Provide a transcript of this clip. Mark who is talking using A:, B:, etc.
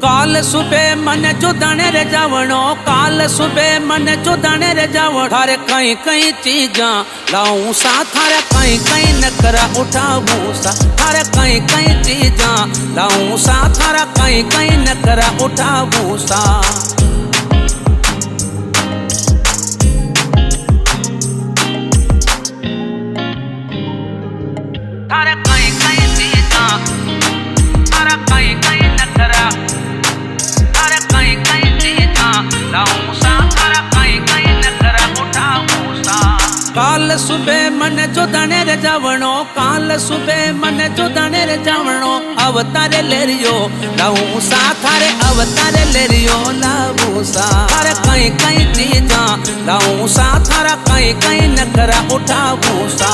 A: काल सुबह मन चुदाने रे जावणो, काल सुबह मन चुदाने रे जावण। थारे कई कई चीजा लाऊं सा, थारे कई कई नखरा उठाऊं सा, थारे कई कई चीजा लाऊं सा, थारा कई कई नखरा उठाऊं सा। थारे कई कई चीजा, थारा कई कई नखरा, थारे कई कई चीजा लाऊं सा, थारा कई कई नखरा उठाऊं सा। काल सुबह मन चुदाने रे जावणो, काल सुबह मन चुदाने रे जावणो। अवतारे लेरियो लाऊं सा, थारे अवतारे लेरियो लाऊं सा। थारे कई कई चीजा लाऊं सा, थारा कई कई नखरा उठाऊं सा।